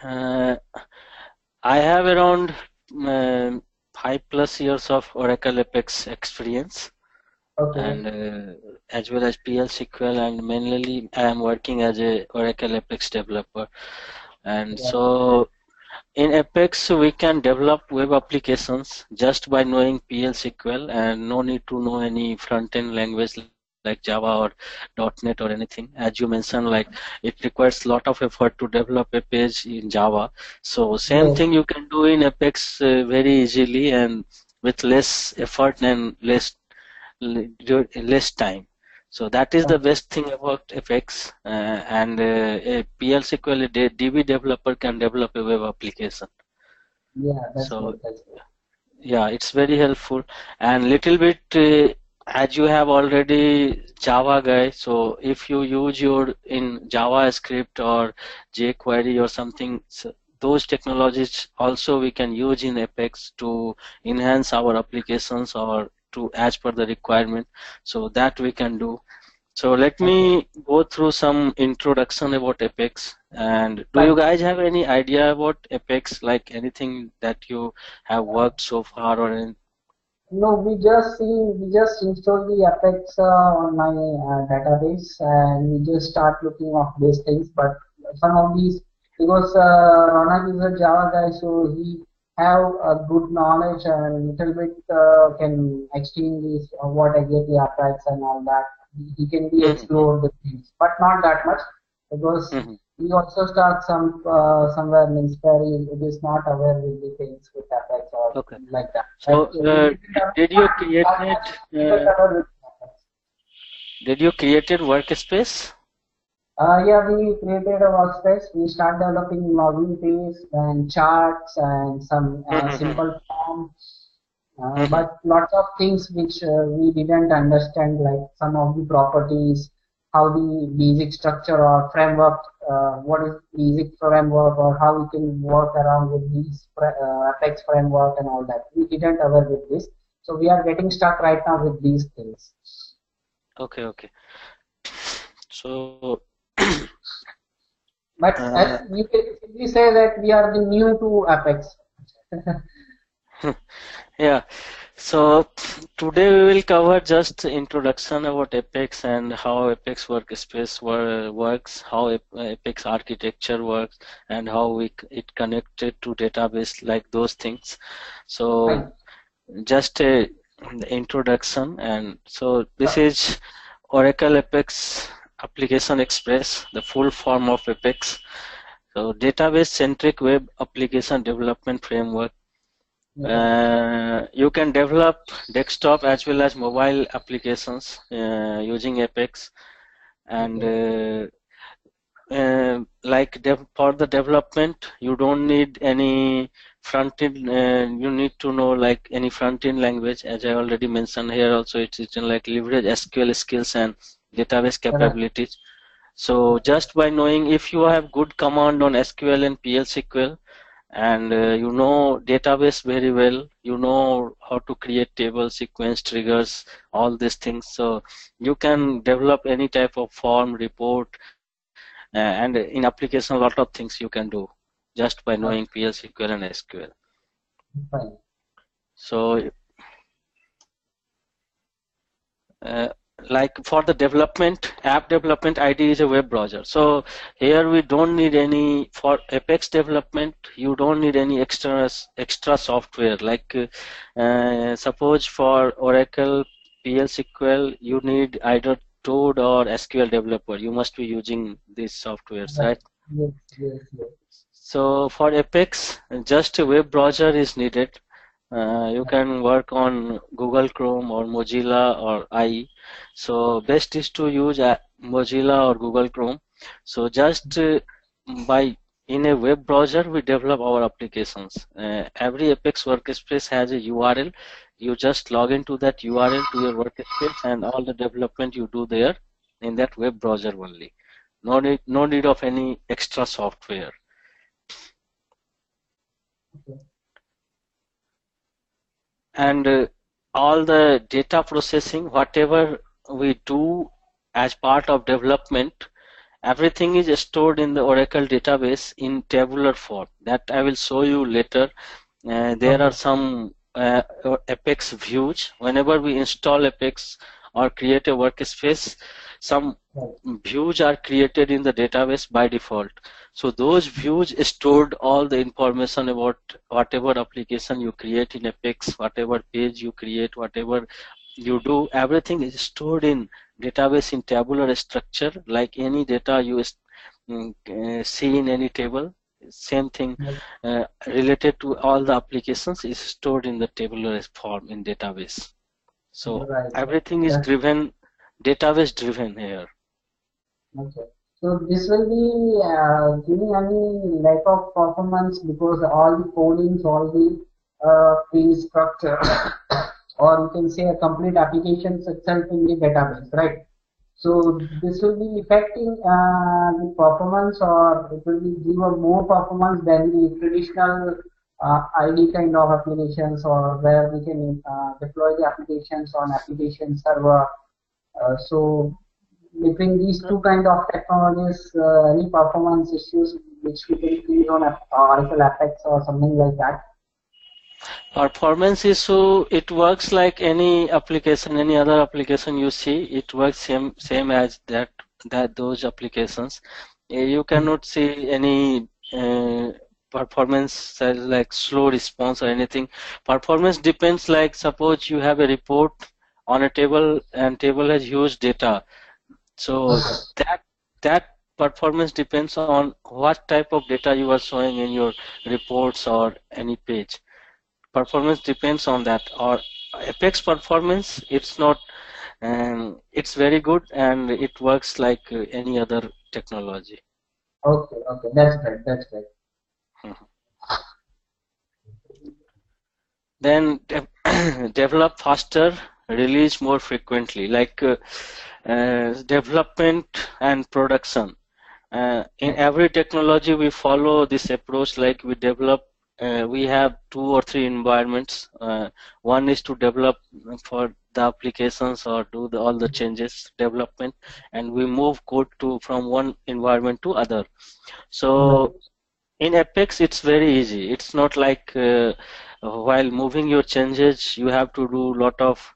Uh, I have around 5+ years of Oracle Apex experience, Okay. and as well as PL SQL, and mainly I am working as a Oracle Apex developer. And Yeah. so in Apex we can develop web applications just by knowing PL SQL, and no need to know any front-end language like Java or .NET or anything. As you mentioned, like it requires a lot of effort to develop a page in Java. So same Yes. thing you can do in Apex very easily and with less effort and less time. So that is the Okay. best thing about Apex, and a PL SQL DB developer can develop a web application. Yeah, that's So good. That's good. yeah, it's very helpful. And little bit as you have already Java guy, so if you use your in JavaScript or jQuery or something, so those technologies also we can use in Apex to enhance our applications or to as per the requirement. So that we can do. So let Okay. me go through some introduction about Apex. And do you But guys have any idea about Apex, like anything that you have worked so far or in? no, we just install the Apex on my database and we just start looking of these things. But some of these, because Ronak is a Java guy, so he have a good knowledge and little bit can extend this what I get the Apex and all that. He can be Mhm, explore the things, but not that much because mhm. we also start somewhere means very it is not aware with the things with Apex or Okay. like that. So We didn't have did you that created much didn't cover with Apex. did you created workspace? Yeah, we created a workspace. We start developing login page and charts and some Mhm, simple forms. mhm, But lots of things which we didn't understand, like some of the properties, how the basic structure or framework, what is basic framework or how we can work around with these Apex framework and all that. We didn't aware with this. So we are getting stuck right now with these things. okay, okay. So But uh, you can simply say that we are the new to Apex. yeah. So today we will cover just introduction about Apex and how Apex Workspace works, how Apex architecture works, and how it connected to database, like those things. So Fine. just a introduction, and so this is Oracle Apex Application Express, the full form of Apex. So database-centric web application development framework. Yeah. You can develop desktop as well as mobile applications using Apex, and Okay. like for the development, you don't need any front end. You need to know like any front end language, as I already mentioned here. Also, it's written like leverage SQL skills and database Correct. capabilities. So Okay. just by knowing if you have good command on SQL and PL SQL, and you know database very well, you know how to create table sequence triggers, all these things, so you can develop any type of form report, and in application a lot of things you can do just by knowing Okay. PL SQL and SQL. Fine. So uh, like for the development, app development, IDE is a web browser. So here we don't need any, for Apex development, you don't need any extra software. Like suppose for Oracle PL SQL, you need either Toad or SQL developer. You must be using these softwares, Right. right? Yes. Yes. Yes. So for Apex, just a web browser is needed. You Right. can work on Google Chrome or Mozilla or IE. So best is to use Mozilla or Google Chrome. So just by in a web browser we develop our applications. Every Apex workspace has a URL. You just log into that URL to your workspace, and all the development you do there in that web browser only. No need of any extra software. Okay. And all the data processing, whatever we do as part of development, everything is stored in the Oracle database in tabular form. That I will show you later. There are Okay. some Apex views. Whenever we install Apex or create a workspace, some Right. views are created in the database by default. So those views stored all the information about whatever application you create in Apex, whatever page you create, whatever you do, everything is stored in database in tabular structure, like any data you see in any table. Same thing Right. related to all the applications is stored in the tabular form in database. So Right. everything is That's driven, database driven here. okay. So this will be giving any lack of performance because all the codings, all the fee structure, or you can say a complete application itself in the database, right? So this will be affecting the performance, or it will be give a more performance than the traditional ID kind of applications, or where we can deploy the applications on application server. So between these two kind of technologies, any performance issues which we can see on Oracle Apex or something like that. Performance issue, it works like any application, any other application you see, it works same as that those applications. You cannot see any performance like slow response or anything. Performance depends, like suppose you have a report on a table and table has huge data. So Okay. that performance depends on what type of data you are showing in your reports or any page. Performance depends on that. Or Apex performance, it's not, it's very good and it works like any other technology. Okay. Okay. That's great. That's great. Mhm. Then develop faster, release more frequently, like development and production. In Okay. every technology, we follow this approach, like we develop, we have 2 or 3 environments. One is to develop for the applications or do all the changes, development, and we move code to from one environment to other. Right. So in Apex, it's very easy. It's not like while moving your changes, you have to do lot of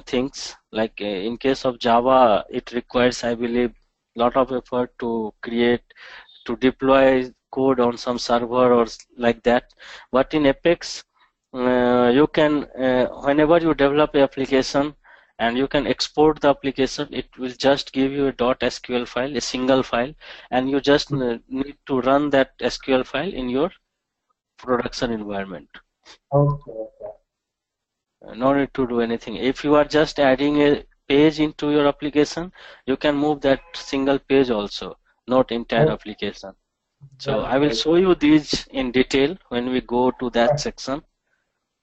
things. Like in case of Java, it requires, I believe, lot of effort to create, to deploy code on some server or like that. But in Apex, you can, whenever you develop a application and you can export the application, it will just give you a .sql file, a single file, and you just need to run that SQL file in your production environment. Okay. Okay. No need to do anything. If you are just adding a page into your application, you can move that single page also, not entire Oh, application. So right. I will Right. show you these in detail when we go to that Right. section.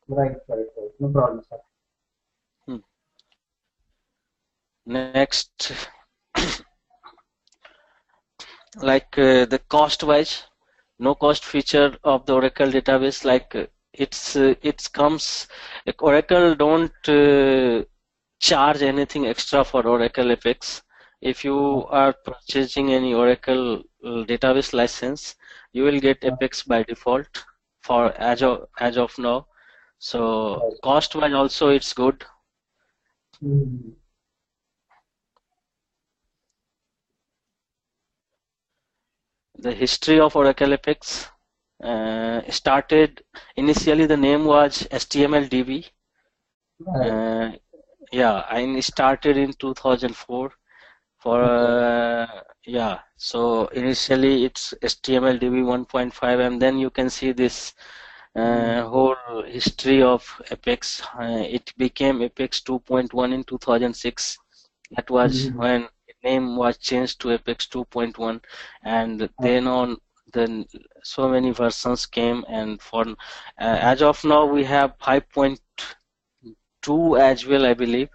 Right. Right. Right. No problem, sir. Hmm. Next, like the cost wise, no cost feature of the Oracle database, like it comes, like Oracle don't charge anything extra for Oracle Apex. If you are purchasing any Oracle database license, you will get Apex by default for as of now. So Right. cost wise also it's good. Mm. The history of Oracle Apex started, initially the name was HTML-DB. Right. Yeah, I started in 2004 for Okay. yeah. So initially it's HTML-DB 1.5, and then you can see this Mm. whole history of Apex. It became Apex 2.1 in 2006. That was Mm. when name was changed to Apex 2.1, and then Okay. on, then so many versions came, and for as of now we have 5.2 as well, I believe.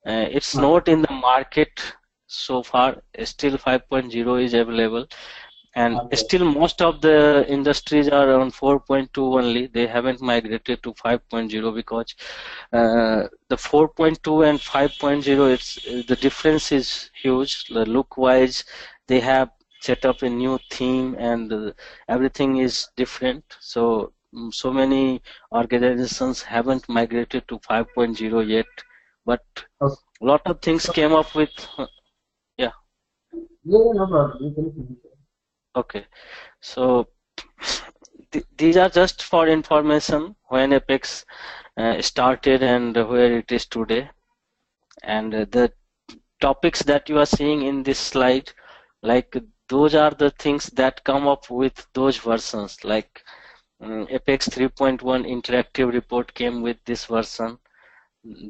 It's Okay. not in the market so far. Still 5.0 is available, And Okay. still most of the industries are on 4.2 only. They haven't migrated to 5.0 because the 4.2 and 5.0, it's the difference is huge. The look wise, they have set up a new theme, and everything is different. So so many organizations haven't migrated to 5.0 yet, but Okay. a lot of things came up with. Yeah. Yeah, no problem. You can finish it. Okay. So these are just for information when Apex started and where it is today. And the topics that you are seeing in this slide, like those are the things that come up with those versions. Like Apex 3.1 interactive report came with this version.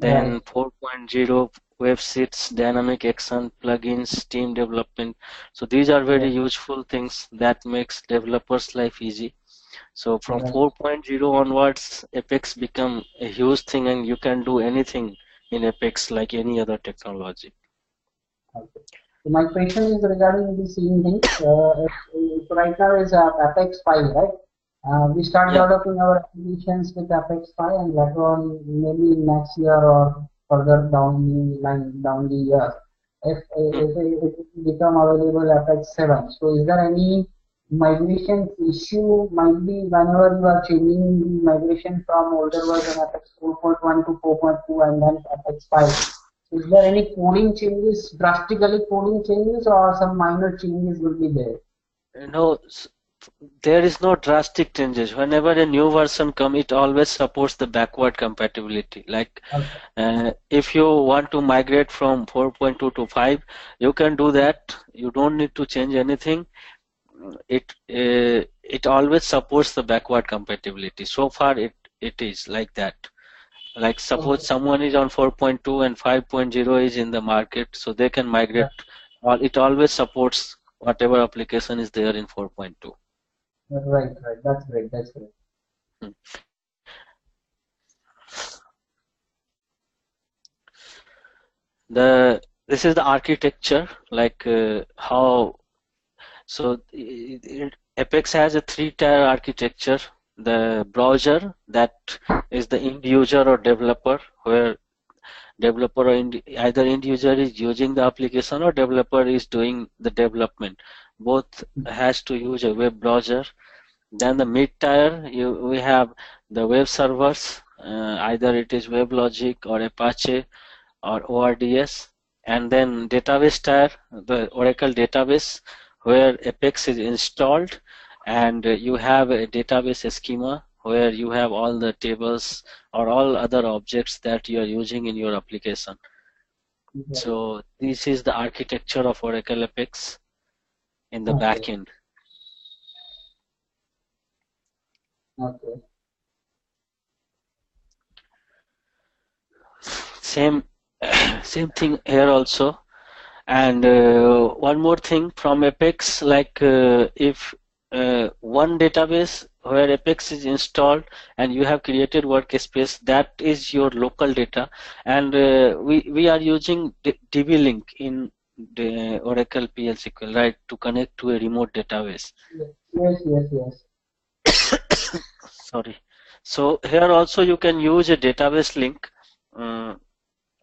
Right. Then 4.0 web sheets, dynamic action, plugins, team development. So these are very Yeah. useful things that makes developers' life easy. So from Right. 4.0 onwards, Apex become a huge thing, and you can do anything in Apex like any other technology. Okay. So my question is regarding the same thing. So right now is Apex 5, right? We start Yeah. developing our applications with Apex 5, and later on, maybe next year or further down the line, down the year, Mm. if it become available Apex 7. So is there any migration issue? Might be whenever you are changing the migration from older version Apex 4.1 to 4.2 and then Apex 5. Is there any coding changes, drastically coding changes, or some minor changes will be there? No, there is no drastic changes. Whenever a new version come, it always supports the backward compatibility. Like Okay. if you want to migrate from 4.2 to 5, you can do that. You don't need to change anything. It always supports the backward compatibility. So far, it is like that. Like suppose Okay. someone is on 4.2 and 5.0 is in the market, so they can migrate. Right. It always supports whatever application is there in 4.2. Right. Right. That's great. That's great. Hmm. The This is the architecture, like how. So Apex has a three-tier architecture. The browser, that is the end user or developer, where developer or either end user is using the application or developer is doing the development. Both has to use a web browser. Then the mid-tier, we have the web servers, either it is WebLogic or Apache or ORDS. And then database tier, the Oracle database, where Apex is installed, and you have a database schema where you have all the tables or all other objects that you are using in your application. Right. So this is the architecture of Oracle Apex in the Okay. back end. Okay. Same same thing here also. And one more thing from Apex, like if one database where Apex is installed and you have created workspace, that is your local data, and we are using DB-Link in the Oracle PL SQL, right, to connect to a remote database. Yes. Yes. Yes. Sorry. So here also you can use a database link. Uh,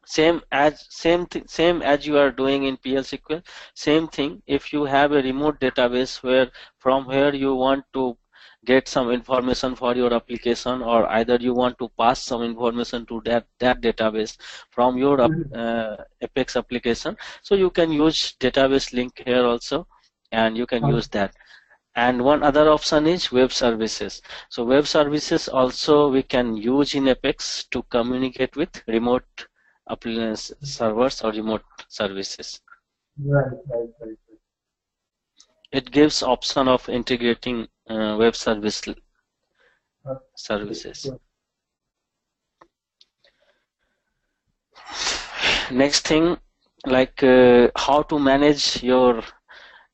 same as you are doing in PL SQL, same thing. If you have a remote database where from where you want to get some information for your application, or either you want to pass some information to that database from your Mhm. Apex application, so you can use database link here also, and you can use Okay. that. And one other option is web services. So web services also we can use in Apex to communicate with remote appliance servers or remote services. Right. Right. Right. It gives option of integrating web Right. Okay. services. Sure. Next thing, like how to manage your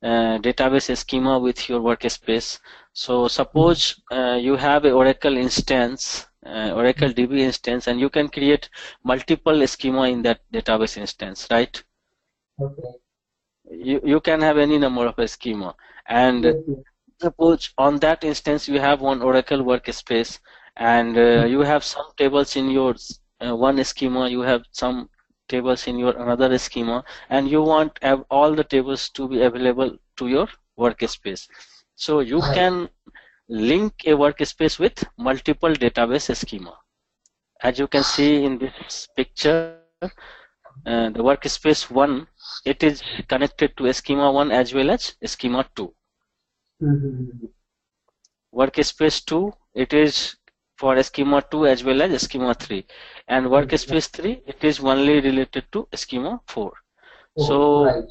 database schema with your workspace. So Mhm. suppose you have a Oracle instance, Oracle DB instance, and you can create multiple schema in that database instance, right? Okay. you can have any number of a schema, and Yes, yes. suppose on that instance you have one Oracle workspace, and you have some tables in your one schema, you have some tables in your another schema, and you want all the tables to be available to your workspace. So you Right. can link a workspace with multiple database schema. As you can see in this picture, the workspace 1, it is connected to schema 1 as well as schema 2. Mm-hmm. Workspace 2, it is for schema 2 as well as schema 3, and workspace 3, it is only related to schema 4. Oh, So right.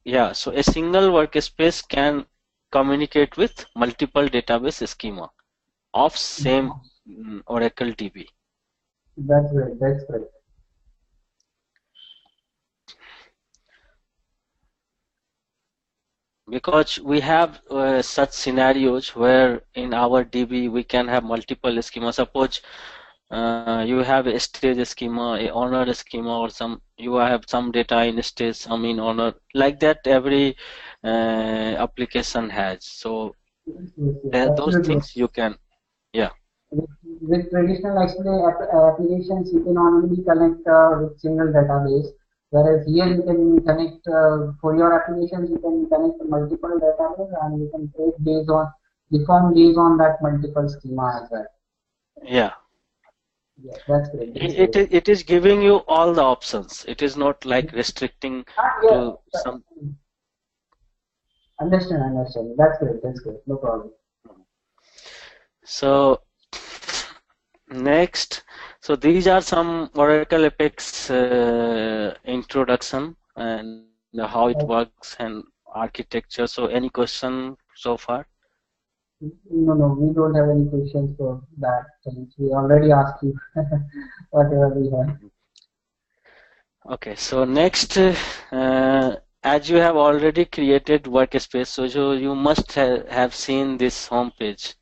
yeah, so a single workspace can communicate with multiple database schema of same Oracle DB. That's great. That's great. Because we have such scenarios where in our DB we can have multiple schema. Suppose you have a stage schema, a honor schema, or you have some data in stage, some in honor. Like that, every application has. So Yes, yes, yes. those Absolutely. things you can, yeah. With traditional actually applications, you can only connect with single database, whereas here you can connect for your applications, you can connect multiple database and you can create based on define based on that multiple schema as well. Yeah. Yeah, that's great. That's It, great. it is giving you all the options. It is not like restricting Yeah, to some. understand, understand. That's great. That's great. No problem. So next, so these are some Oracle Apex introduction and how it works and architecture. So any question so far? No, no, we don't have any questions for that. Things. We already asked you whatever we have. Okay, so next, as you have already created workspace, so you must have seen this home page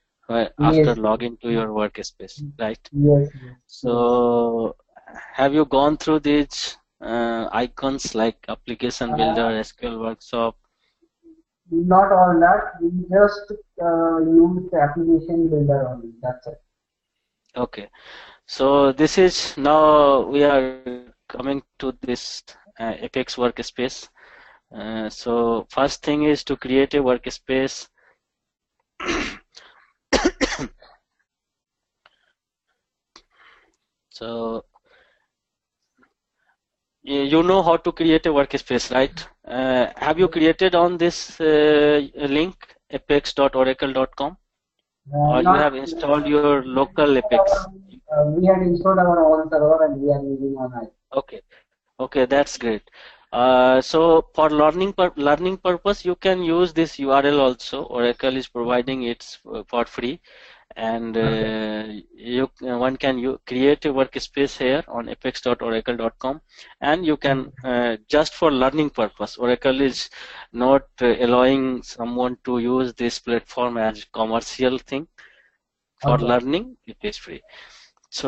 after Yes, logging to your workspace, right? yes, yes, yes. So have you gone through these icons like application builder, SQL workshop? Not all that. We just use the application builder only. That's it. Okay, so this is now we are coming to this Apex workspace. So first thing is to create a workspace. So you know how to create a workspace, right? Have you created on this link apex.oracle.com, or you have Not installed your local Apex? we had installed our own server and we are using on it. Okay, okay, that's great. So for learning purpose, you can use this URL also. Oracle is providing it for free, and Okay. one can create a workspace here on apex.oracle.com, and you can just for learning purpose. Oracle is not allowing someone to use this platform as commercial thing. For Okay. learning, it is free.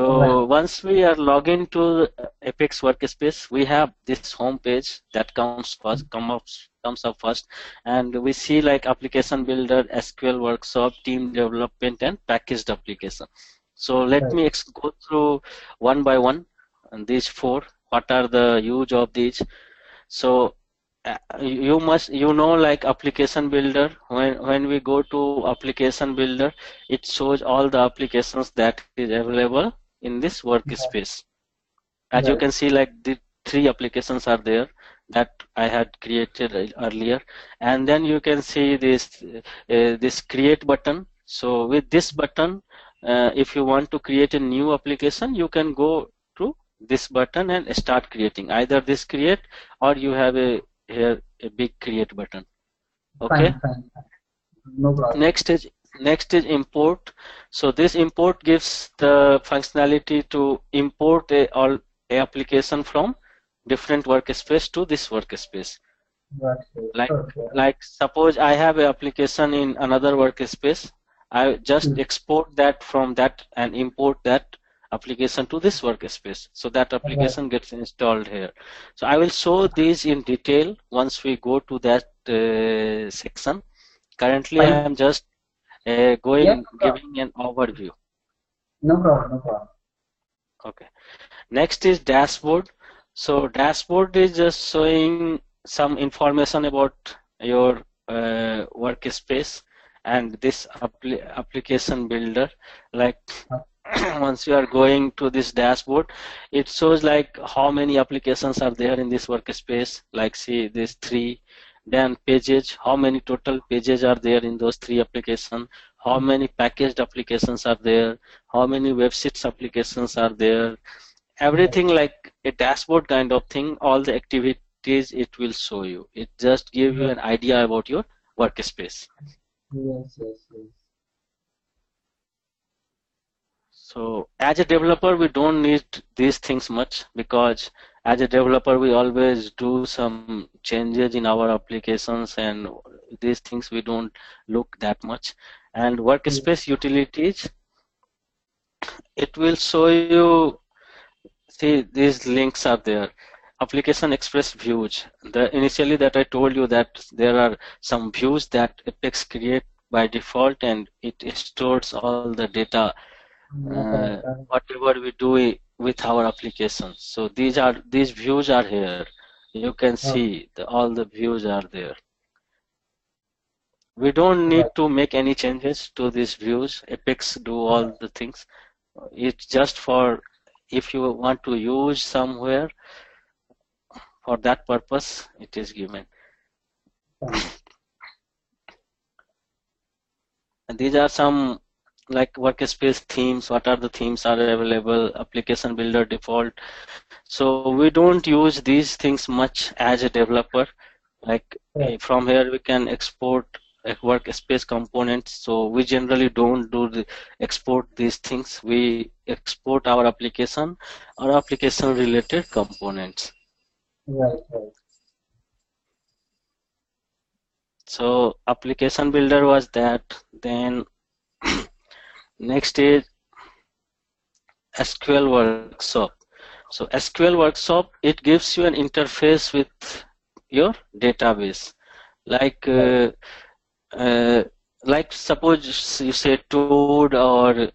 Right. So once we are logged into Apex Workspace, we have this home page that comes up first, and we see like application builder, SQL workshop, team development, and packaged application. So let Right. me go through one by one, and these four. What are the use of these? So you know like application builder, when we go to application builder, it shows all the applications that is available in this workspace. As you Right. can see, like the three applications are there that I had created earlier, and then you can see this create button. So with this button, if you want to create a new application, you can go to this button and start creating either this create, or you have here a big create button. Okay. Fine, fine, fine. No problem. Next is import. So this import gives the functionality to import a application from different workspace to this workspace. That's it. Like Okay. like suppose I have an application in another workspace, I just Hmm. export that from that and import that application to this workspace. So that application gets installed here. So I will show these in detail once we go to that section. Currently, I am just giving an overview. No problem, no problem. Okay. Next is dashboard. So dashboard is just showing some information about your workspace and this application builder. Like once you are going to this dashboard, it shows like how many applications are there in this workspace. Like see this 3. Then pages, how many total pages are there in those 3 applications, how many packaged applications are there, how many websites applications are there, everything like a dashboard kind of thing, all the activities it will show you. It just gives you an idea about your workspace. Yes. So as a developer, we don't need these things much, because as a developer, we always do some changes in our applications, and these things we don't look that much. And workspace utilities, it will show you, see these links are there. Application Express views. Initially that I told you that there are some views that Apex create by default, and it stores all the data whatever we do with our applications. So these views are here. You can see all the views are there. We don't need to make any changes to these views. Apex do all the things. It's just for if you want to use somewhere, for that purpose it is given. And these are some like workspace themes. What are the themes are available? Application builder default. So we don't use these things much as a developer. Like from here we can export workspace components. So we generally don't export these things. We export our application or application related components. Right. So application builder was that. Then next is SQL Workshop. So SQL Workshop, it gives you an interface with your database. Like suppose you say Toad or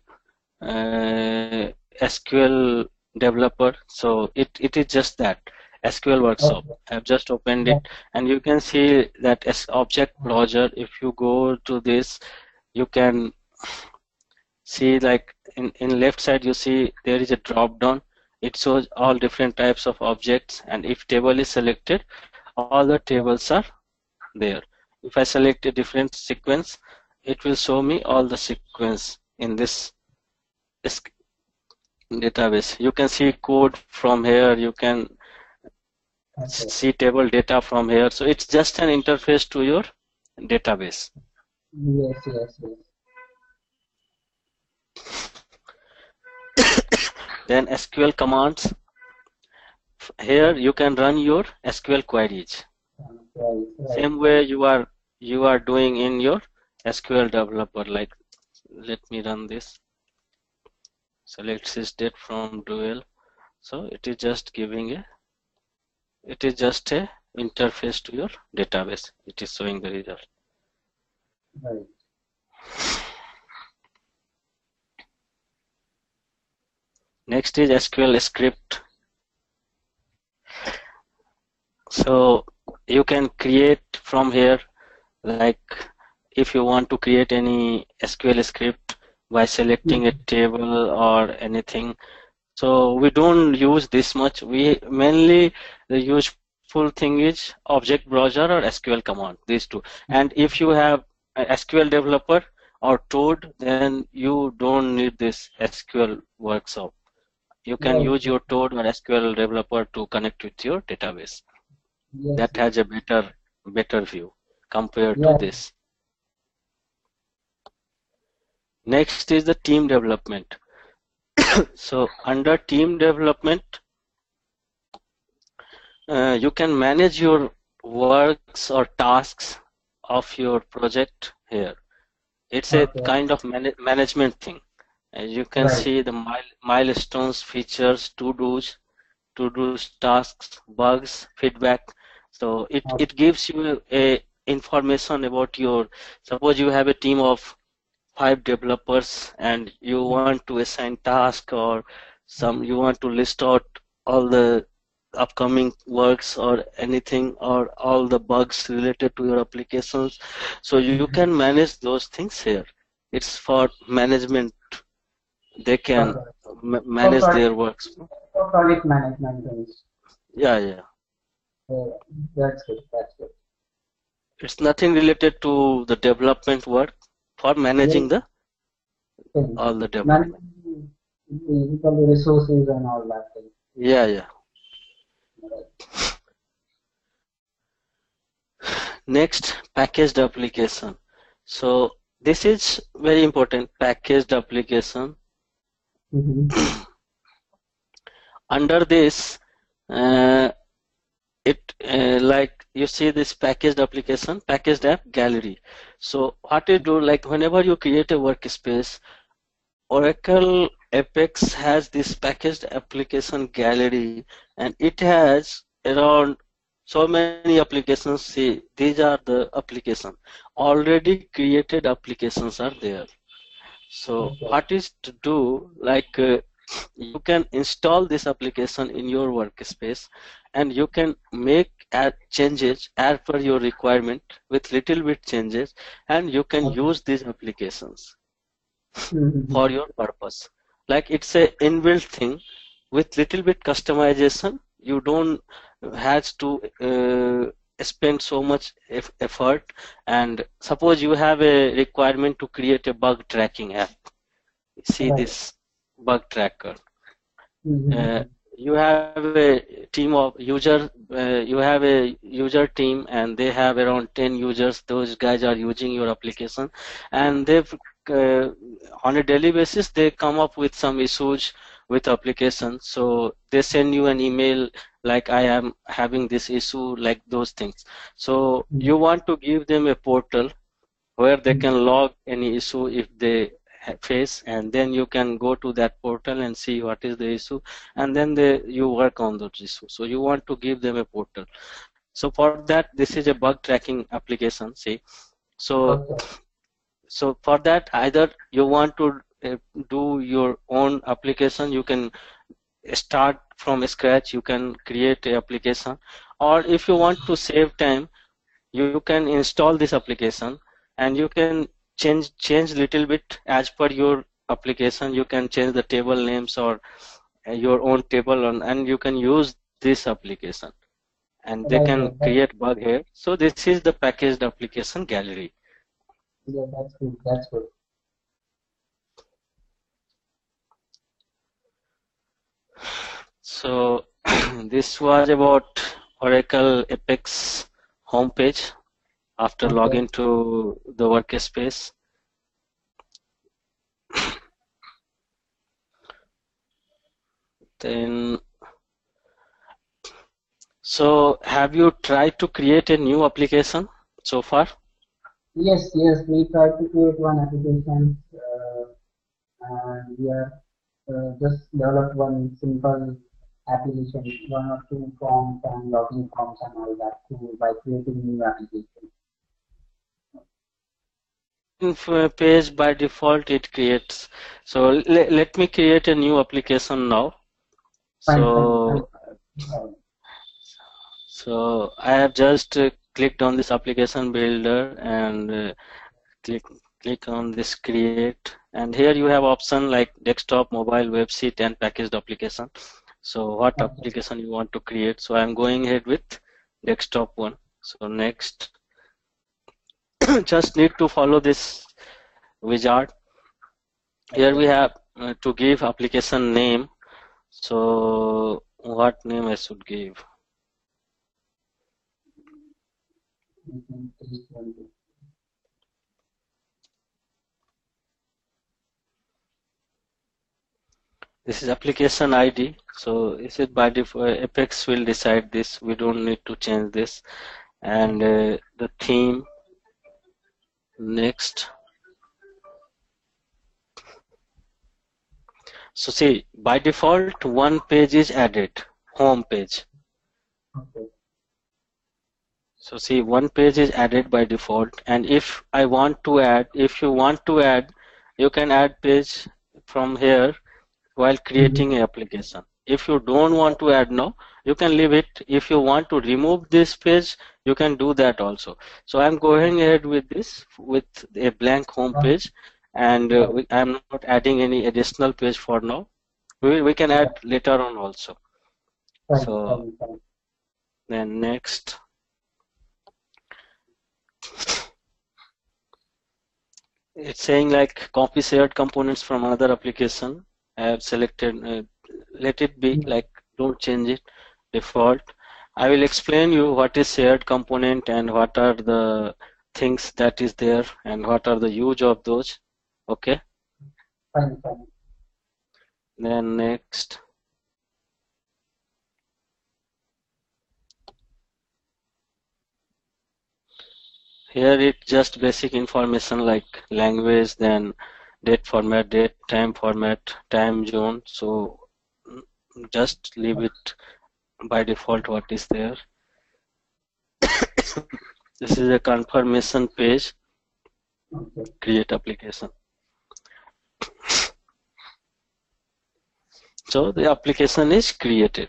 SQL developer. So it is just that SQL Workshop. I've just opened it, and you can see that as object browser. If you go to this, you can see like in left side you see there is a drop down. It shows all different types of objects, and if table is selected, all the tables are there. If I select a different sequence, it will show me all the sequence in this database. You can see code from here, you can see table data from here. So it's just an interface to your database. Yes. Then SQL commands. Here you can run your SQL queries. Same way you are doing in your SQL developer. Like let me run this. Select sysdate from dual. So it is just a interface to your database. It is showing the result. Right. Next is SQL script. So you can create from here, like if you want to create any SQL script by selecting a table or anything. So we don't use this much. We mainly the useful thing is object browser or SQL command, these two. And if you have a SQL developer or Toad, then you don't need this SQL Workshop. You can use your Toad or SQL developer to connect with your database. That has a better view compared to this. Next is the team development. So under team development, you can manage your works or tasks of your project here. It's a kind of management thing. You can Right. see the milestones, features, to-dos, tasks, bugs, feedback. So Okay. it gives you a information about your, suppose you have a team of 5 developers and you want to assign task or you want to list out all the upcoming works or anything or all the bugs related to your applications. So you can manage those things here. It's for management. They can Okay. For manage project, their works. for project management things. Yeah, yeah. Uh, that's good. That's good. It's nothing related to the development work, for Yes, managing the things. all the development. Managing the resources and all that thing. Yeah, yeah. Right. Next, packaged application. So this is very important, packaged application. Mm-hmm. Under this, uh, like you see this packaged application, packaged app gallery. So what you do, like whenever you create a workspace, Oracle Apex has this packaged application gallery, and it has around so many applications. See, these are the applications. Already created applications are there. So Okay. what is to do, like you can install this application in your workspace and you can make add changes as per your requirement with little bit changes, and you can Okay. use these applications Mm-hmm. for your purpose. Like it's a inbuilt thing with little bit customization. You don't have to spend so much effort. And suppose you have a requirement to create a bug tracking app. See Right. this bug tracker. Mm-hmm. Uh, you have a team of you have a user team and they have around 10 users. Those guys are using your application, and they've uh, on a daily basis they come up with some issues with application. So they send you an email like, I am having this issue, like those things. So you want to give them a portal where they Mm-hmm. can log any issue if they face, and then you can go to that portal and see what is the issue, and then you work on those issues. So you want to give them a portal. So for that, this is a bug tracking application. See, so Okay. so for that, either you want to do your own application, you can start from scratch, you can create a application, or if you want to save time, you can install this application and you can change little bit as per your application. You can change the table names or your own table and you can use this application, and they Right. can Right. That, create bug here. So this is the packaged application gallery. yeah, that's good. That's good. So this was about Oracle Apex homepage after Okay. login to the workspace. Then, so have you tried to create a new application so far? Yes. Yes. We tried to create one application, and we are just developed one simple application, one or two forms and login forms and all that to by creating new application. Page by default it creates. So let me create a new application now. Fine. Fine. So I have just clicked on this application builder and click click on this create, and here you have option like desktop, mobile, web sheet, and packaged application. So what Okay. application you want to create? So I'm going ahead with desktop one. So next, just need to follow this wizard. Here we Okay. have to give application name. So what name I should give? We can take one. This is application ID. So is it by default? Apex will decide this. We don't need to change this. And Okay. the theme. Next. So see, by default, one page is added, home page. Okay. So see, one page is added by default, and if I want to add, if you want to add, you can add page from here while creating an application. If you don't want to add now, you can leave it. If you want to remove this page, you can do that also. So I'm going ahead with this with a blank home page, and I'm not adding any additional page for now. We can add later on also. So then next, it's saying like copy shared components from another application. I have selected, let it be like, don't change it, default. I will explain you what is shared component and what are the things that is there and what are the use of those. Okay. Fine. Then next. Here it's just basic information like language, then date format, date, time format, time zone. So just leave it by default what is there. This is a confirmation page. Create application. So the application is created.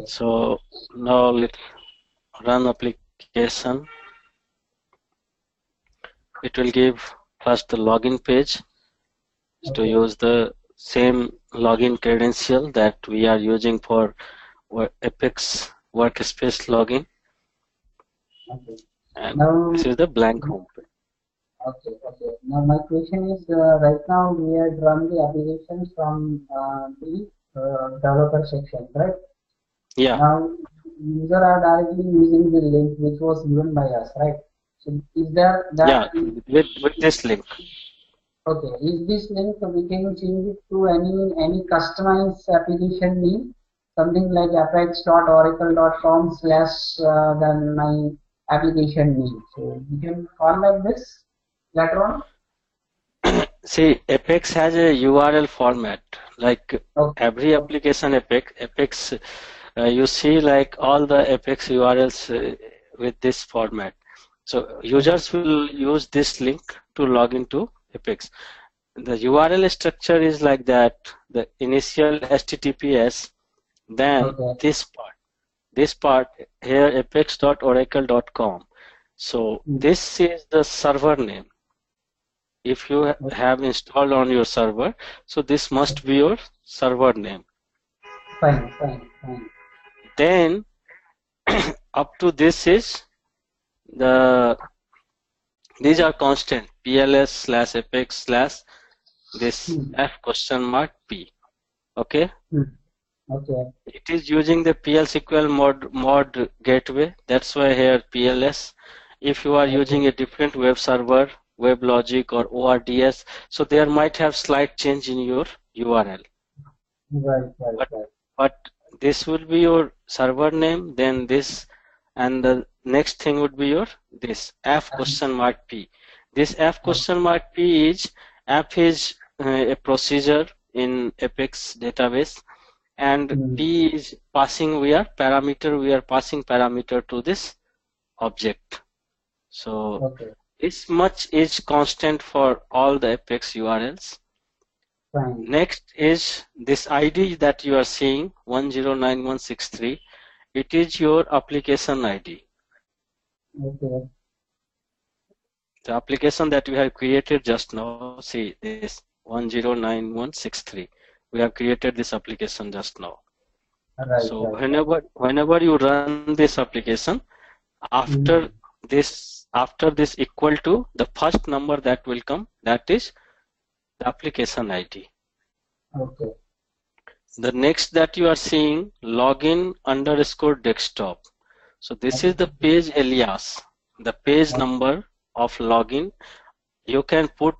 So now let's run application. It will give first the login page to use the same login credential that we are using for Apex Workspace login. And Now, this is the blank home page. Okay. Now my question is, right now we had run the application from the developer section, right? Yeah. Now user are directly using the link which was given by us, right? So is there that? Yeah, with this link. Okay. Is this link we can change it to any customized application name, something like apex.oracle.com / then my application name. So we can call like this later on. See, Apex has a URL format. Like every application Apex, you see like all the Apex URLs with this format. So users will use this link to log into Apex. The URL structure is like that: the initial HTTPS, then this part here apex.oracle.com. So this is the server name. If you have installed on your server, so this must be your server name. Fine. Then up to this is these are constant, pls/apex/ this f?p. Okay. It is using the PL/SQL mod gateway. That's why here PLS. If you are using a different web server, WebLogic or ORDS, so there might have slight change in your URL. But this will be your server name, then this, and the next thing would be your this f?p. This f?p is a procedure in Apex database, and p is passing. We are passing parameter to this object. So this much is constant for all the Apex URLs. Next is this ID that you are seeing, 109163. It is your application ID. The application that we have created just now, see this 109163. We have created this application just now. So whenever you run this application, after this equal to the first number that will come, that is the application ID. The next that you are seeing, login_desktop. So this is the page alias, the page number of login. You can put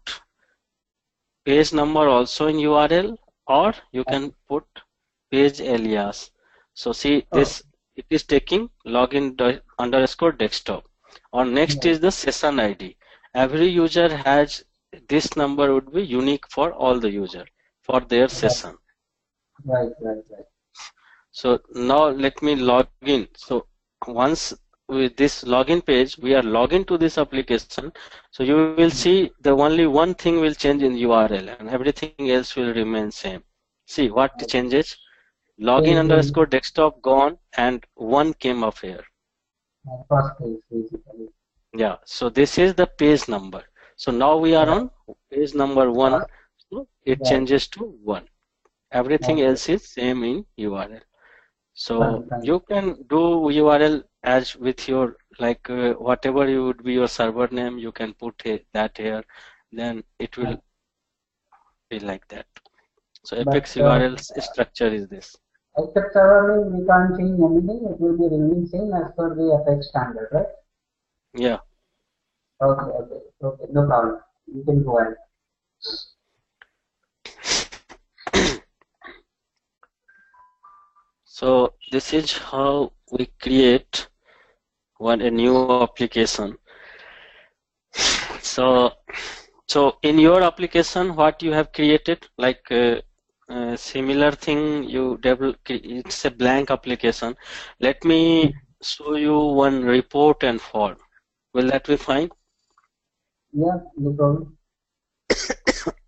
page number also in URL, or you can put page alias. So see this, it is taking login_desktop. Or next is the session ID. Every user has this number, would be unique for all the user. for their session. Right. So now let me log in. So once with this login page, we are logging to this application. So you will see the only one thing will change in URL and everything else will remain same. See what changes? Login underscore desktop gone and one came up here. First page basically. Yeah, so this is the page number. So now we are on page number 1. So it changes to 1. Everything else is same in URL. So you can do URL as with your like whatever you would be your server name, you can put that here, then it will be like that. So Apex URL structure is this. Except server name, we can't change anything. It will be remaining same as per the Apex standard, right? Yeah. Okay. No problem. You can go ahead. So this is how we create a new application. So in your application, what you have created, like similar thing you develop, it's a blank application. Let me show you one report and form. Will that be fine? Yeah, no problem.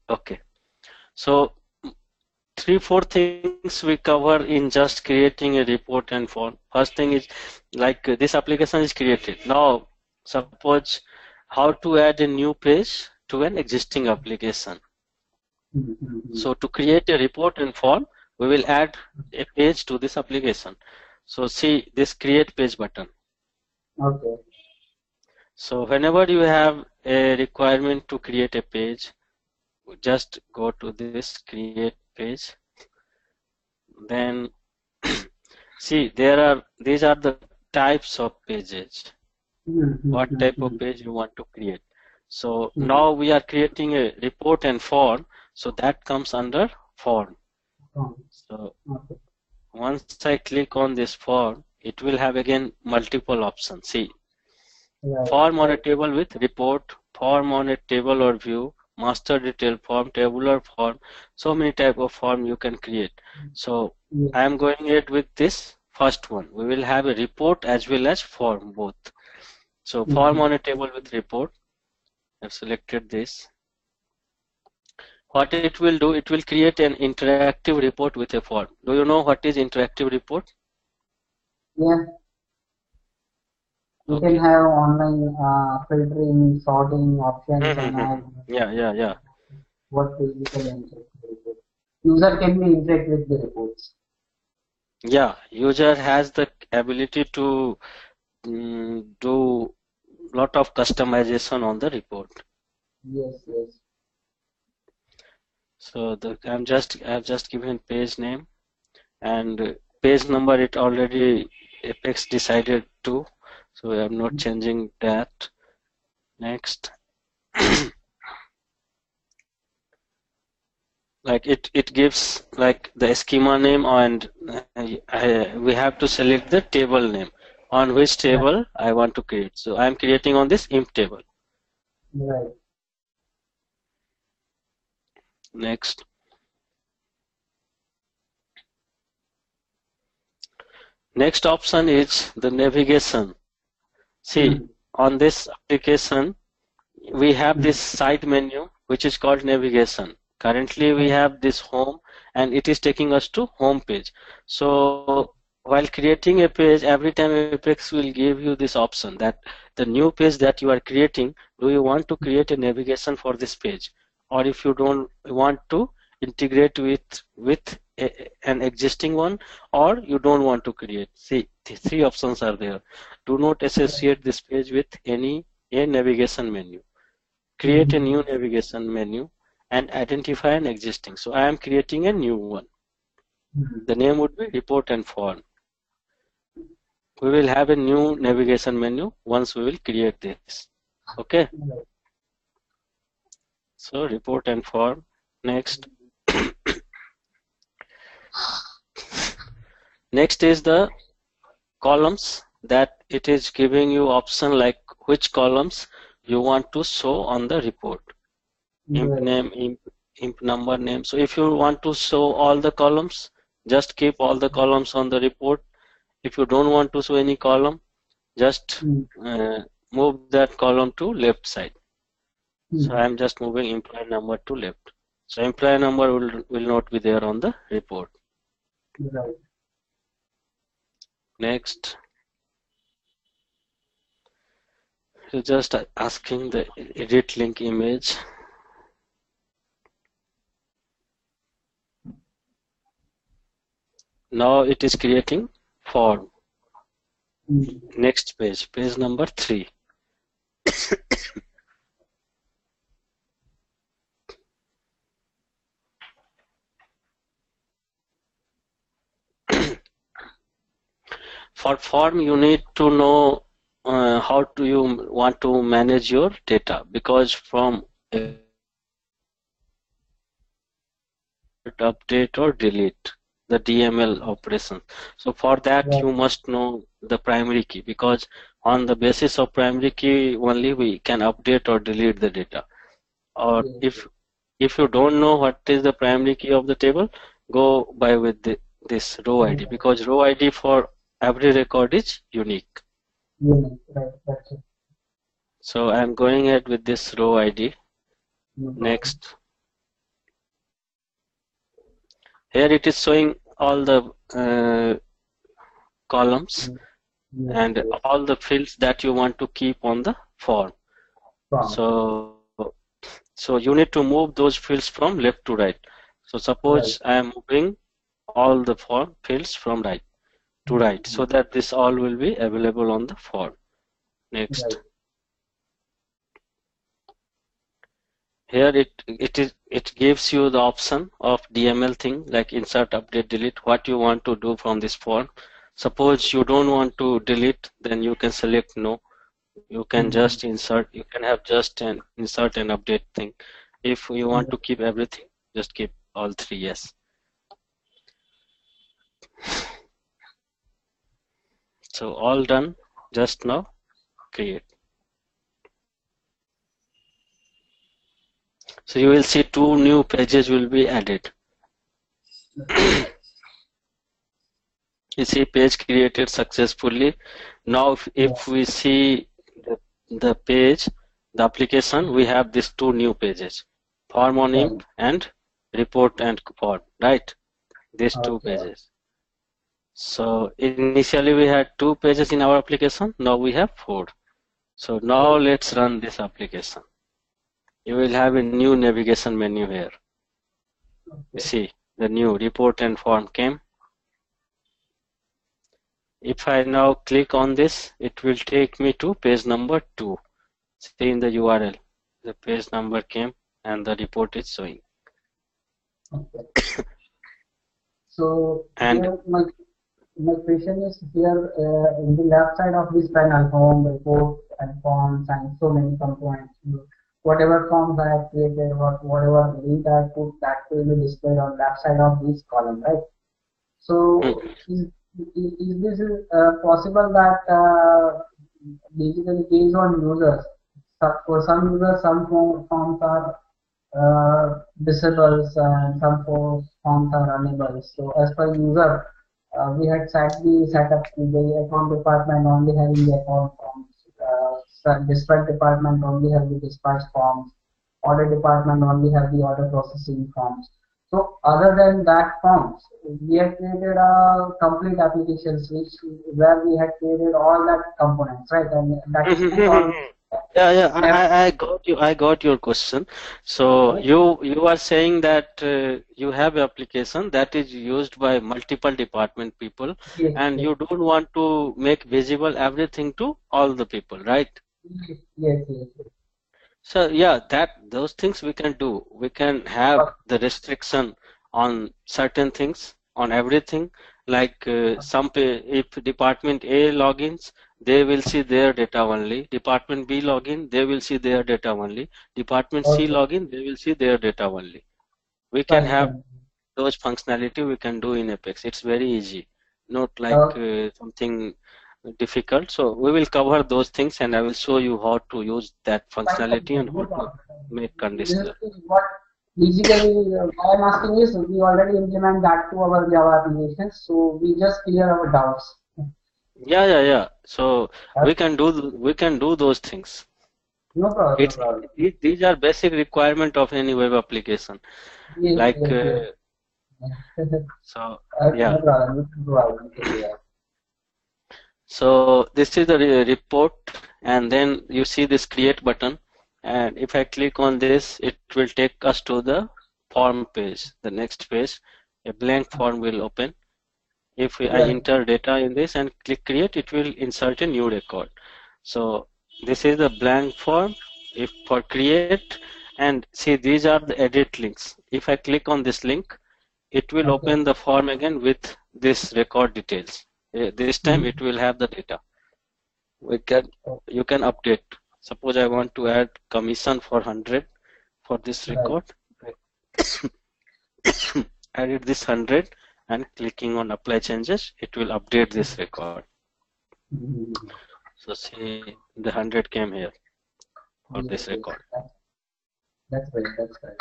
Okay. So 3-4 things we cover in just creating a report and form. First thing is like this application is created. Now suppose how to add a new page to an existing application. So to create a report and form, we will add a page to this application. So see this create page button. Okay. So whenever you have a requirement to create a page, just go to this create page. Then see these are the types of pages. What type of page you want to create. So now we are creating a report and form, so that comes under form. So once I click on this form, it will have again multiple options. See, form on a table with report, form on a table or view, master detail form, tabular form, so many type of form you can create. So I am going ahead with this first one. We will have a report as well as form both. So form on a table with report. I've selected this. What it will do, it will create an interactive report with a form. Do you know what is interactive report? Yeah. You can have online filtering, sorting options, and add. Yeah. What basically interact with the report. User can be interact with the reports. Yeah, user has the ability to do lot of customization on the report. Yes. So I've just given page name and page number. It already Apex decided to, so I'm not changing that. Next. Like it gives like the schema name and we have to select the table name on which table I want to create. So I'm creating on this imp table. Right. Next. Next option is the navigation. See, on this application, we have this side menu which is called navigation. Currently we have this home and it is taking us to home page. So while creating a page, every time Apex will give you this option that the new page that you are creating, do you want to create a navigation for this page? Or if you don't want to integrate with an existing one, or you don't want to create. See, the 3 options are there. Do not associate this page with a navigation menu. Create a new navigation menu and identify an existing. So I am creating a new one. The name would be report and form. We will have a new navigation menu once we will create this. Okay. So report and form. Next. Next is the columns, that it is giving you option like which columns you want to show on the report. Imp name, imp number name. So if you want to show all the columns, just keep all the columns on the report. If you don't want to show any column, just move that column to left side. So I'm just moving employee number to left. So employee number will not be there on the report. Right. Next, so just asking the edit link image. Now it is creating form. Next page, page number 3. For form, you need to know how do you want to manage your data, because from update or delete the DML operation. So for that you must know the primary key, because on the basis of primary key only we can update or delete the data. Or if you don't know what is the primary key of the table, go by with this row ID, because row ID for every record is unique. Right, that's it. So I'm going ahead with this row ID. Next. Here it is showing all the columns and all the fields that you want to keep on the form. So you need to move those fields from left to right. So suppose I am moving all the form fields from right to right, so that this all will be available on the form. Next. Here it gives you the option of DML thing, like insert, update, delete, what you want to do from this form. Suppose you don't want to delete, then you can select no. You can just insert, you can have just an insert and update thing. If you want to keep everything, just keep all 3 yes. So all done, just now create. So you will see 2 new pages will be added. You see page created successfully. Now if we see the page, the application, we have these 2 new pages, form on imp and report and form, right? These 2 pages. So initially we had 2 pages in our application, now we have 4. So now let's run this application. You will have a new navigation menu here. You see the new report and form came. If I now click on this, it will take me to page number 2. See in the URL, the page number came and the report is showing. So here my question is here in the left side of this panel, home, report and forms and so many components. Whatever forms I have created or whatever link I put, that will be displayed on left side of this column, right? So is this possible that basically based on users, for some users some forms are disabled and some forms are enabled. So as per user, we had set up the account department only having the account forms, dispatch department only have the dispatch forms, order department only have the order processing forms. So other than that forms, we have created a complete applications where we had created all that components, right? And that is all. I got your question. So you are saying that you have application that is used by multiple department people, and you don't want to make visible everything to all the people, right? Yes. So those things we can do. We can have the restriction on certain things, on everything. Like if department A logins, they will see their data only. Department B login, they will see their data only. Department C login, they will see their data only. We can have those functionality we can do in Apex. It's very easy, not like something difficult. So we will cover those things and I will show you how to use that functionality and how to make conditional. Basically, why I'm asking is we already implement that to our Java applications, so we just clear our doubts. Yeah. So Uh, we can do those things. No problem, no It's problem. these are basic requirement of any web application. Yes, Like yes, yes. so No yeah. problem. We can do that. We can do that. So this is the report, and then you see this create button, and if I click on this, it will take us to the form page, the next page. A blank form will open. If I Yes. enter data in this and click create, it will insert a new record. So this is the blank form. If for create, and see these are the edit links. If I click on this link, it will Okay. open the form again with this record details. This time Mhm. it will have the data. We can Oh, You can update. Suppose I want to add commission for 100 for this right. record. Added this 100 and clicking on apply changes, it will update this record. Mhm. So see the 100 came here for Yes, this yes. record. That's right. That's right.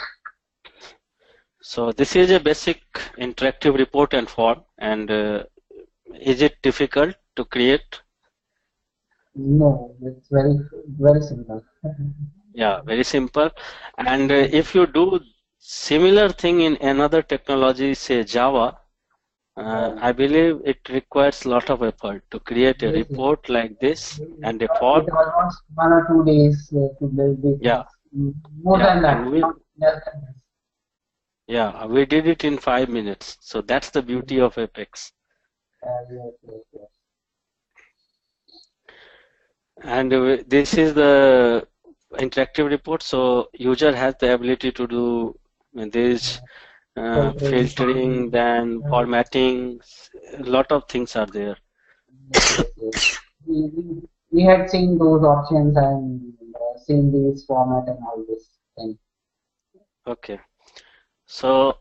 So this is a basic interactive report and form. And is it difficult to create? No, it's very, very simple. Yeah, very simple. And if you do similar thing in another technology, say Java, Right. I believe it requires a lot of effort to create a Yes, yes. report like this and a It form. almost 1 or 2 days to build these Yeah, things. More than and that, not less than this. we did it in 5 minutes. So that's the beauty of Apex. Yes, yes, yes. And this is the interactive report. So user has the ability to do this Filtering, filtering, sorting. then formatting. A lot of things are there. Yes, yes, yes. We had seen those options and seen these format and all this thing. Okay. So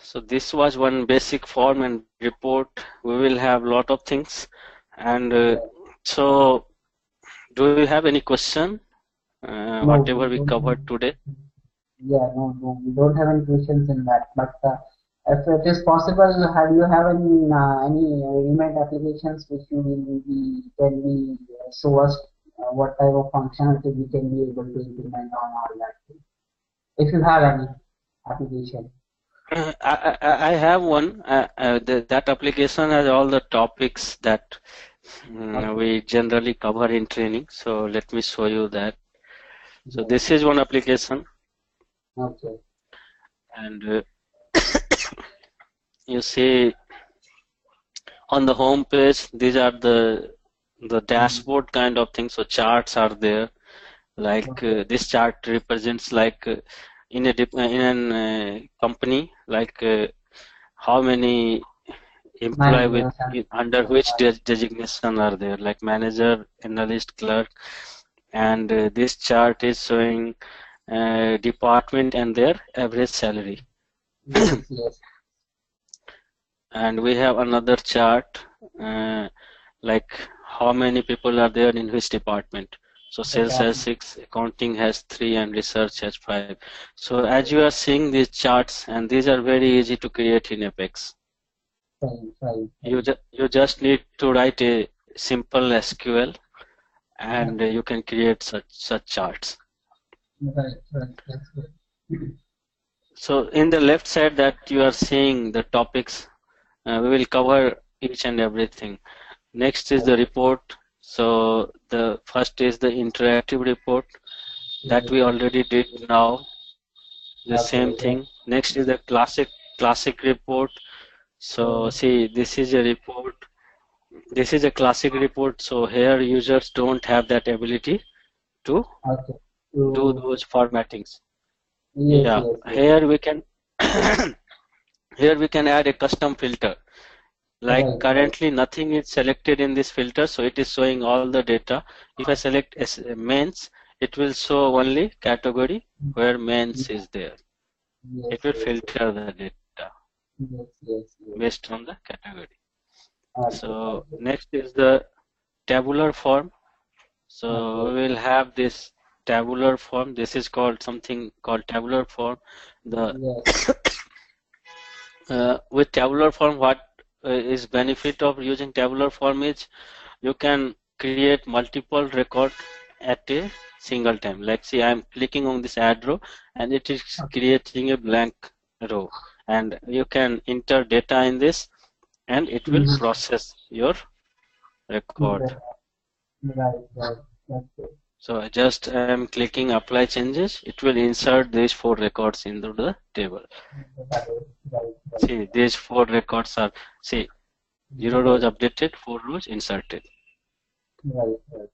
So this was one basic form and report. We will have lot of things. And Yeah. so do you have any question? No, Whatever we we don't covered today? have. Yeah, no, no, we don't have any questions in that. But if it is possible, you have any remote applications which you will be can be show us what type of functionality we can be able to implement on all that. If you have any application. I have one. That application has all the topics that Okay. we generally cover in training. So let me show you that. So Yes. this is one application, Okay. and you see on the home page, these are the Mhm. dashboard kind of thing. So charts are there. Like Okay. this chart represents like in an company, like how many employee with Managers and under which designation are there, like manager, analyst, clerk, and this chart is showing department and their average salary. yes, yes. And we have another chart uh, like how many people are there in which department. So sales has Department. 6, accounting has 3, and research has 5. So as you are seeing these charts, and these are very easy to create in Apex. Fine, fine, fine. You just need to write a simple SQL, and Okay. you can create such charts. Right, right. That's good. So in the left side that you are seeing the topics, we will cover each and everything. Next is the report. So the first is the interactive report that we already did now. The same Okay, yeah. thing. Next is the classic report. So So, see, this is a report. This is a classic report. So here users don't have that ability to okay. do So, those formattings. yes, Yeah, yes, yes. here we can here we can add a custom filter. Like Right, right. currently nothing is selected in this filter, so it is showing all the data. If I select mains, it will show only category where mains is there. Yes, It will yes, filter the data yes, yes, yes. based on the category. Okay, So okay. next is the tabular form. So Okay. we will have this. tabular form. This is called something called tabular form. The Yes. with tabular form, what is benefit of using tabular form is you can create multiple record at a single time. Like see, I'm clicking on this add row and it is creating a blank row, and you can enter data in this and it will Mm-hmm. process your record. Right, right. That's it. So I just am clicking apply changes. It will insert these 4 records into the table. Right, right, See, these 4 records are, see, 0 rows right, updated, 4 rows inserted. right, right.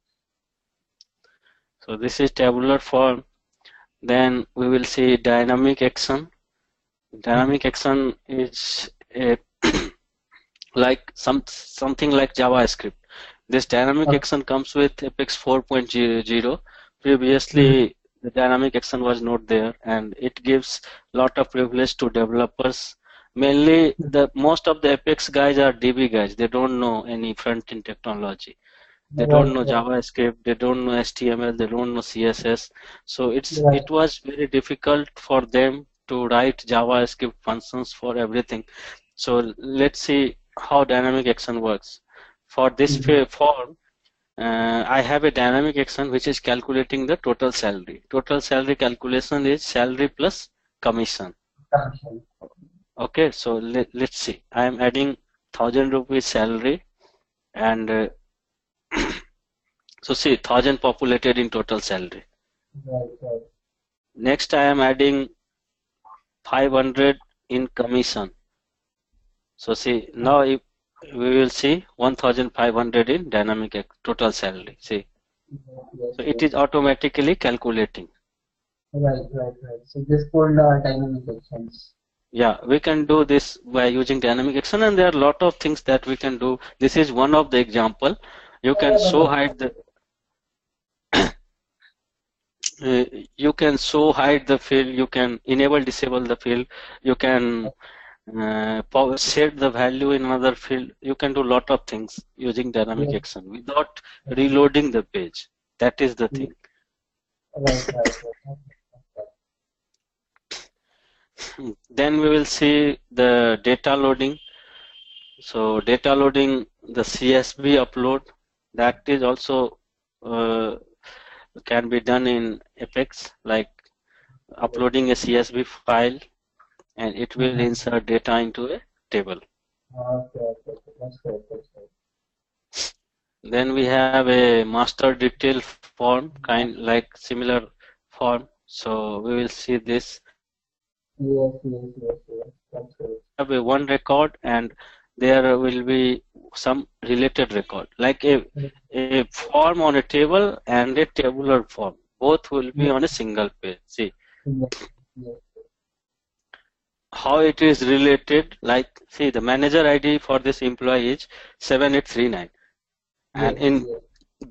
So this is tabular form. Then we will see dynamic action. Dynamic action is a like something like JavaScript. This dynamic Okay. action comes with Apex 4.0. Mm-hmm. Previously, the dynamic action was not there, and it gives lot of privilege to developers. Mainly, the most of the Apex guys are DB guys. They don't know any front-end technology. They don't Right, know right, JavaScript. They don't know HTML. They don't know CSS. So right. it was very difficult for them to write JavaScript functions for everything. So let's see how dynamic action works. For this Mm-hmm. form, I have a dynamic action which is calculating the total salary. Total salary calculation is salary plus commission. Function. Okay, so let's see. I am adding 1,000 rupees salary, and so see 1,000 populated in total salary. Right, right. Next, I am adding 500 in commission. So see now if we will see 1,500 in dynamic total salary. See, Yes, so it yes. is automatically calculating. Right, right, right. So this called dynamic actions. Yeah, we can do this by using dynamic action, and there are a lot of things that we can do. This is one of the example. You can show hide the uh, you can show hide the field. You can enable disable the field. You can set the value in another field. You can do a lot of things using dynamic Yes, action without reloading the page. That is the yes. thing. Right, right, right. Then we will see the data loading. So data loading, the CSV upload, that is also uh, can be done in Apex, like uploading a CSV file, and it will Uh-huh. insert data into a table. Okay, okay, okay. That's great, that's great. Then we have a master detail form, kind like similar form. So we will see this. Yes, yes, yes, yes. That's We great. have a one record, and there will be some related record, like a form on a table and a tabular form. Both will be Yes, on a single page. See yes, yes. how it is related. Like see, the manager ID for this employee is 7839, and Yes, in yes.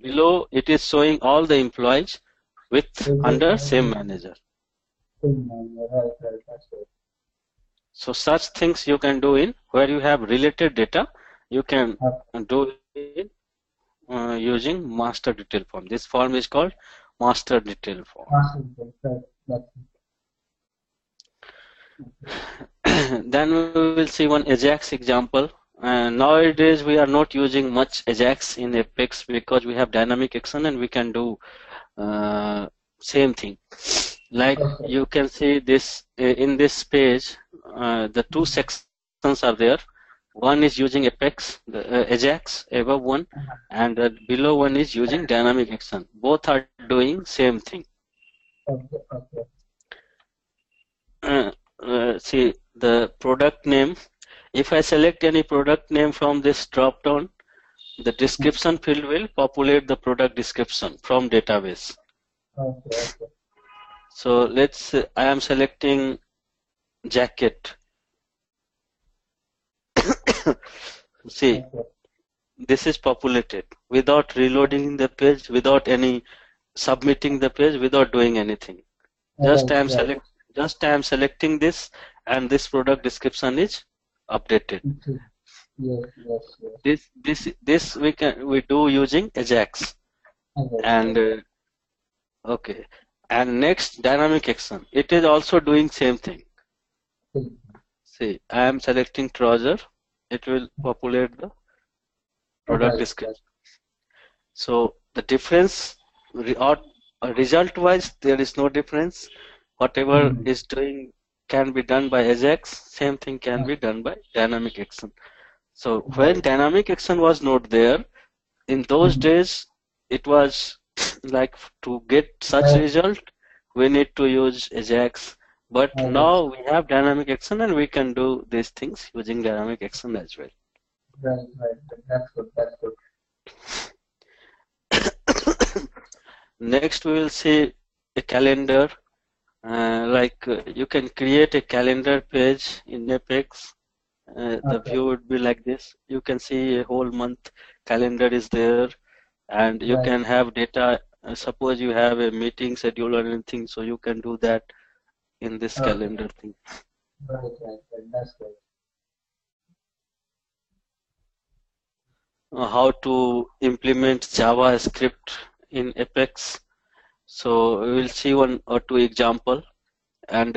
below it is showing all the employees with Yes, under same manager. right, right. That's great. So such things you can do in where you have related data. You can do it using master detail form. This form is called master detail form. Awesome, right. That's Then we will see one Ajax example. Nowadays we are not using much Ajax in Apex because we have dynamic action and we can do same thing. Like okay. you can see this in this page, the two sections are there. One is using Apex, the Ajax above one, Uh-huh. and below one is using dynamic action. Both are doing same thing. Okay, okay. See the product name. If I select any product name from this drop down, the description field will populate the product description from database. Okay, okay. So let's I am selecting jacket. See, Okay. this is populated without reloading the page, without any submitting the page, without doing anything. Just Right, right. I am selecting this, and this product description is updated. Mhm. Yes, yes, yes. This we do using Ajax, Okay, and okay. Okay. And next, dynamic action. It is also doing same thing. See, I am selecting trouser. It will populate the product Right, right. description. So the difference, result wise, there is no difference. Whatever Hmm. is doing can be done by Ajax, same thing can be done by dynamic action. So when Right. dynamic action was not there, in those Hmm. days, it was like to get such Right. result, we need to use Ajax. But Right. now we have dynamic action and we can do these things using dynamic action as well. Right. Right. That's good. That's good. Next, we will see a calendar. You can create a calendar page in Apex. The Okay. view would be like this. You can see a whole month calendar is there, and you Right. can have data. Suppose you have a meeting schedule or anything, so you can do that in this Okay. calendar thing. Right. Right. Right. That's good. How to implement JavaScript in Apex. So we will see one or two example, and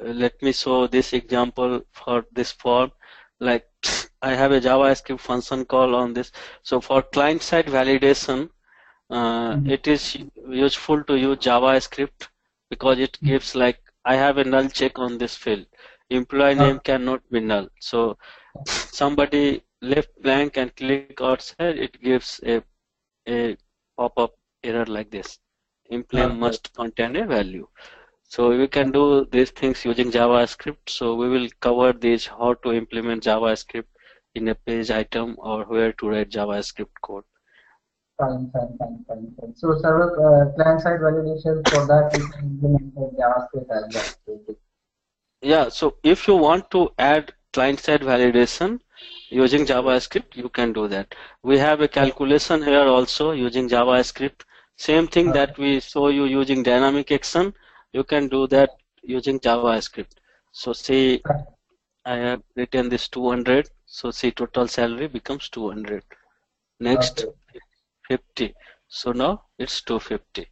let me show this example for this form. Like I have a JavaScript function call on this. So for client-side validation, Hmm. it is useful to use JavaScript because it gives like I have a null check on this field. Employee name Okay. cannot be null. So somebody left blank and click outside, it gives a pop-up error like this. Employee Okay. must contain a value. So we can do these things using JavaScript. So we will cover these how to implement JavaScript in a page item or where to write JavaScript code. Fine. Fine. Fine. Fine. Fine. So server client-side validation for that we can implement the JavaScript as well. Yeah, so if you want to add client-side validation using JavaScript, you can do that. We have a calculation here also using JavaScript. Same thing Okay. that we show you using dynamic action, you can do that using JavaScript. So see, I have written this 200. So see, total salary becomes 200. Next, Okay. 50. So now it's 250.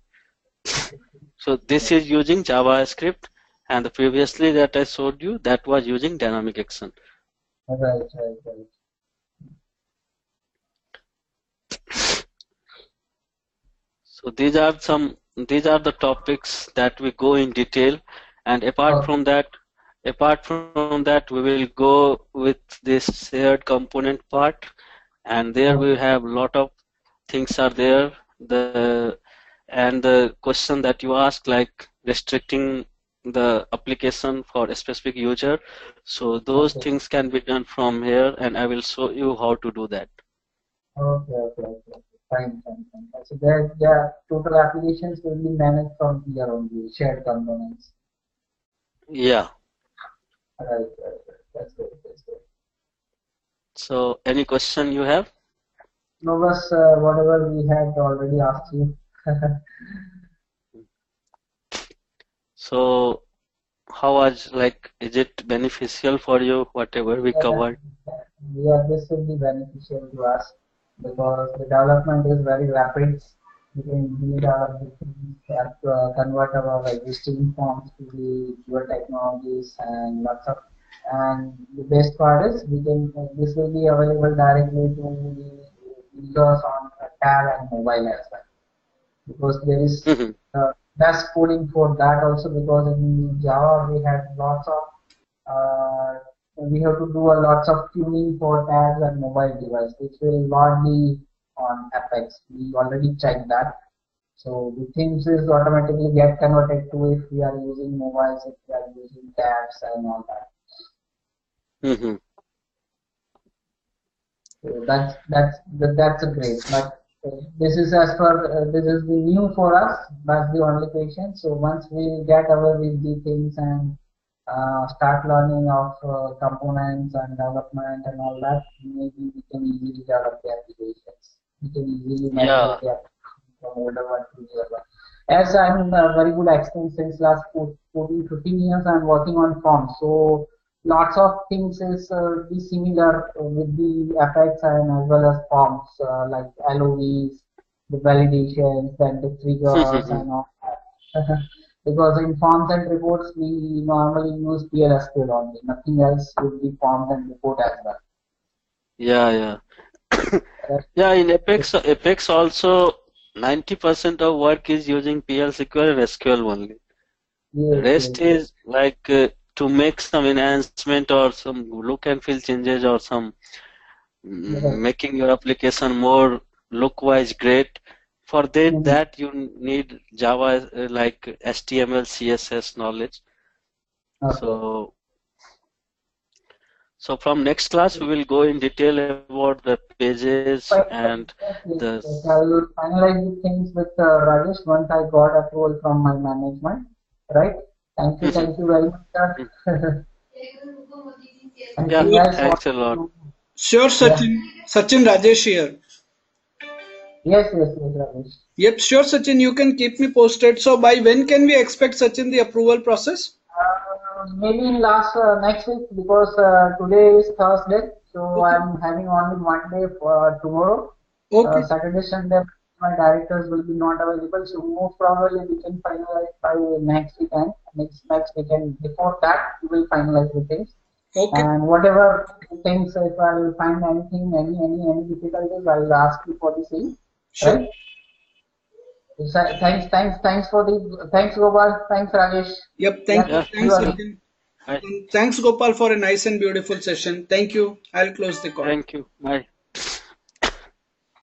So this is using JavaScript, and previously that I showed you, that was using dynamic action. Right. Right. Right. So these are the topics that we go in detail, and Okay. apart from that, we will go with this shared component part, and there we Okay. have lot of things are there. The question that you ask, like restricting the application for a specific user, so those Okay. things can be done from here, and I will show you how to do that. Okay, okay, okay, okay. Fine, fine, fine. So their total applications will be managed from here only, shared components. Yeah. Right, right, right. That's good, that's good. So any question you have? No, but whatever we had already asked you. So how was, like, is it beneficial for you, whatever we Yeah, covered? yeah, this will be beneficial to us because the development is very rapid. We can redevelop the things that convert our existing forms to the newer technologies and lots of. And the best part is we can this will be available directly to the users on tab and mobile as well because there is Mhm. best coding for that also because in Java we had lots of uh, we have to do a lots of tuning for tabs and mobile device which will not be on Apex. We already checked that. So the things is automatically get converted to if we are using mobiles, if we are using tabs and all that. Mhm. So that's a great. But this is as per this is the new for us. That's the only question. So once we get away with the things and start learning of components and development and all that, maybe we can easily develop the applications. We can easily Yeah. migrate the application from older one to newer one. As I'm a very good experience since last 14, 15 years, I'm working on forms. So lots of things is be similar with the effects and as well as forms like LOVs, the validations, then the triggers and all. Because in forms and reports we normally use PLSQL only. Nothing else would be forms and report as well. Yeah. Rest Yeah, in Apex also 90% of work is using PL SQL and SQL only. yes, Rest yes, yes. is like to make some enhancement or some look and feel changes or some Right. making your application more look-wise great. For that, Mhm. that you need Java like HTML, CSS knowledge. Okay. So, so from next class we will go in detail about the pages Fine, and fine. Yes, the yes, yes. I will finalize the things with Rajesh once I got approval from my management. Right? Thank you very much, sir. yeah, Anything else what thanks a lot. you? Sure, Yeah. Sachin. Sachin Rajesh here. Yes, Rajesh. Yep, sure, Sachin. You can keep me posted. So, by when can we expect Sachin the approval process? Maybe in last next week because today is Thursday, so Okay. I'm having only one day for tomorrow. Okay. Saturday, Sunday, my directors will be not available, so most probably we can finalize by next weekend. Next weekend. Before that, we will finalize the things. Okay. And whatever things, if I will find anything, any difficulties, I will ask you for the same. Sure. Right? Thanks Gopal, thanks Rajesh. Yep. Yeah, Yeah, see you Thanks, thank you. again. Sachin. Bye. And thanks, Gopal, for a nice and beautiful session. Thank you. I'll close the call. Thank you. Bye.